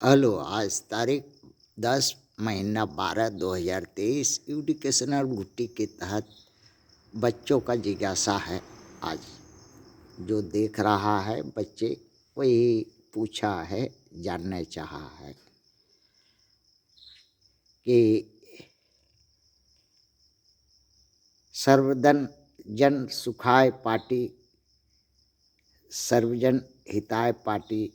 Hello, आज तारीख 10 महीना 12 2023 एजुकेशनल गुट्टी के तहत बच्चों का जिज्ञासा है। आज जो देख रहा है बच्चे वही पूछा है, जानना चाहा है कि सर्वजन जन सुखाय पार्टी, सर्वजन हिताय पार्टी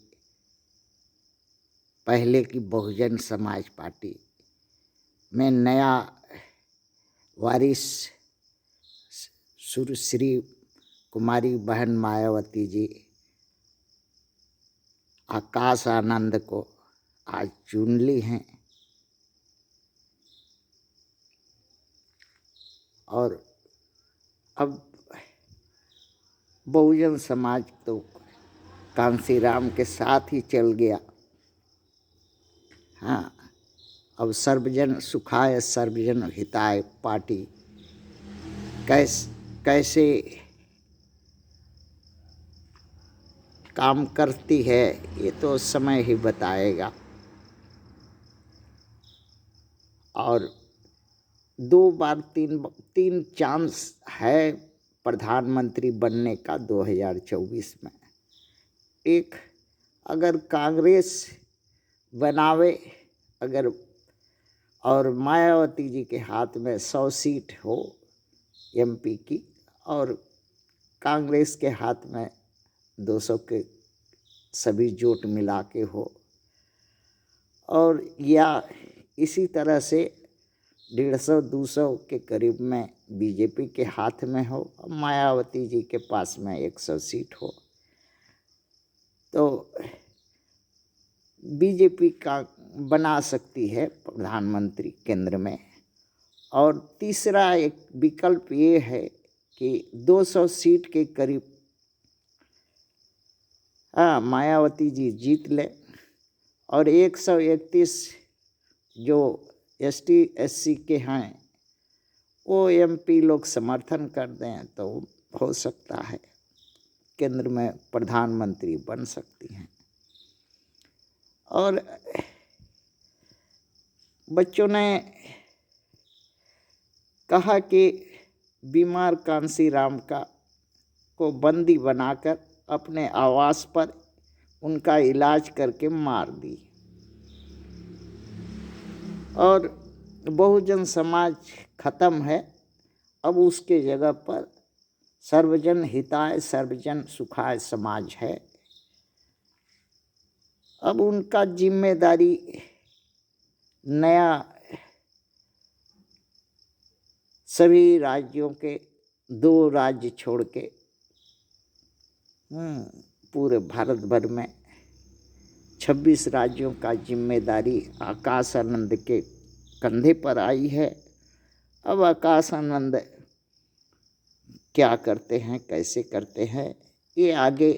पहले की बहुजन समाज पार्टी में नया वारिस सुश्री कुमारी बहन मायावती जी आकाश आनंद को आज चुन ली हैं और अब बहुजन समाज तो कांसीराम के साथ ही चल गया। हाँ, अब सर्वजन सुखाय सर्वजन हिताय पार्टी कैसे काम करती है ये तो समय ही बताएगा। और 2 बार 3 चांस है प्रधानमंत्री बनने का 2024 में। एक, अगर कांग्रेस बनावे अगर और मायावती जी के हाथ में 100 सीट हो एमपी की और कांग्रेस के हाथ में 200 के सभी जोट मिला के हो, और या इसी तरह से 150-200 के करीब में बीजेपी के हाथ में हो और मायावती जी के पास में 100 सीट हो, तो बीजेपी का बना सकती है प्रधानमंत्री केंद्र में। और तीसरा एक विकल्प ये है कि 200 सीट के करीब मायावती जी जीत ले और 131 जो एसटी एससी के हैं वो एमपी लोग समर्थन कर दें तो हो सकता है केंद्र में प्रधानमंत्री बन सकती हैं। और बच्चों ने कहा कि बीमार कांसीराम को बंदी बनाकर अपने आवास पर उनका इलाज करके मार दी और बहुजन समाज खत्म है। अब उसके जगह पर सर्वजन हिताय सर्वजन सुखाय समाज है। अब उनका जिम्मेदारी नया सभी राज्यों के 2 राज्य छोड़ के पूरे भारत भर में 26 राज्यों का जिम्मेदारी आकाश आनंद के कंधे पर आई है। अब आकाश आनंद क्या करते हैं, कैसे करते हैं, ये आगे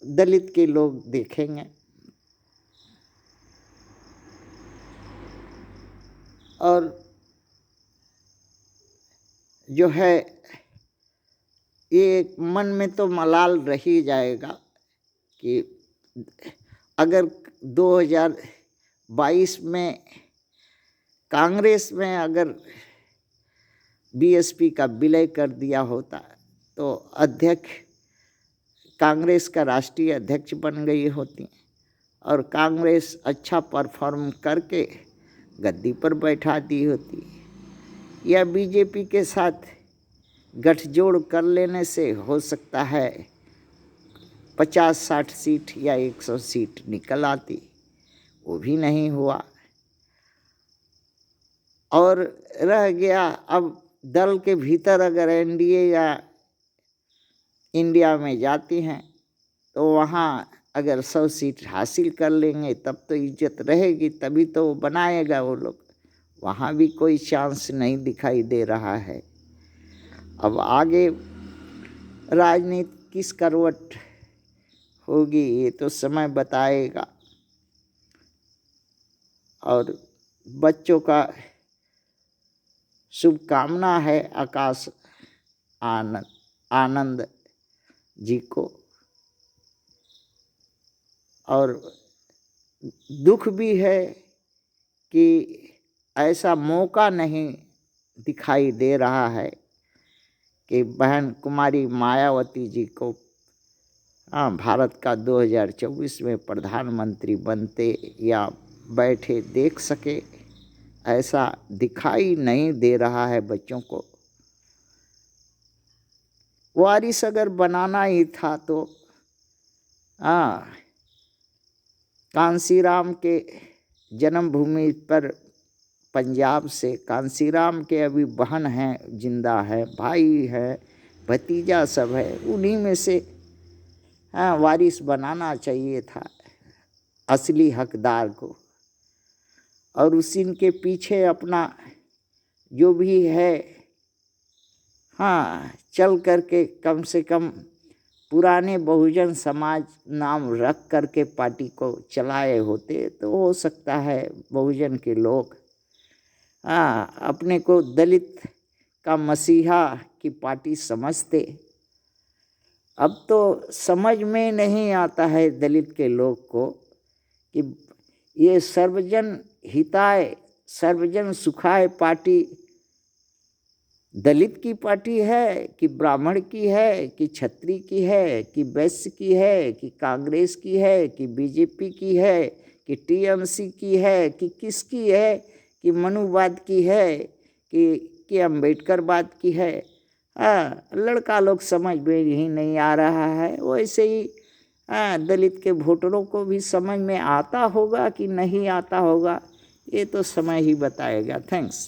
दलित के लोग देखेंगे। और जो है ये मन में तो मलाल रह ही जाएगा कि अगर 2022 में कांग्रेस में अगर बीएसपी का विलय कर दिया होता तो अध्यक्ष कांग्रेस का राष्ट्रीय अध्यक्ष बन गई होती और कांग्रेस अच्छा परफॉर्म करके गद्दी पर बैठा दी होती, या बीजेपी के साथ गठजोड़ कर लेने से हो सकता है 50-60 सीट या 100 सीट निकल आती। वो भी नहीं हुआ और रह गया अब दल के भीतर अगर एनडीए या इंडिया में जाती हैं तो वहाँ अगर 100 सीट हासिल कर लेंगे तब तो इज्जत रहेगी, तभी तो वो बनाएगा वो लोग। वहाँ भी कोई चांस नहीं दिखाई दे रहा है। अब आगे राजनीति किस करवट होगी ये तो समय बताएगा। और बच्चों का शुभकामना है आकाश आनंद जी को। और दुख भी है कि ऐसा मौका नहीं दिखाई दे रहा है कि बहन कुमारी मायावती जी को भारत का 2024 में प्रधानमंत्री बनते या बैठे देख सके, ऐसा दिखाई नहीं दे रहा है बच्चों को। वारिस अगर बनाना ही था तो कांसीराम के जन्मभूमि पर पंजाब से कांसीराम के अभी बहन हैं, जिंदा है, भाई है, भतीजा सब है, उन्हीं में से वारिस बनाना चाहिए था असली हकदार को। और उसी के पीछे अपना जो भी है चल करके कम से कम पुराने बहुजन समाज नाम रख करके पार्टी को चलाए होते तो हो सकता है बहुजन के लोग अपने को दलित का मसीहा की पार्टी समझते। अब तो समझ में नहीं आता है दलित के लोग को कि ये सर्वजन हिताय सर्वजन सुखाय पार्टी दलित की पार्टी है कि ब्राह्मण की है कि क्षत्रिय की है कि वैश्य की है कि कांग्रेस की है कि बीजेपी की है कि टीएमसी की है कि किसकी है, कि मनुवाद की है कि अम्बेडकरवाद की है। लड़का लोग समझ में ही नहीं आ रहा है। वैसे ही दलित के वोटरों को भी समझ में आता होगा कि नहीं आता होगा, ये तो समय ही बताएगा। थैंक्स।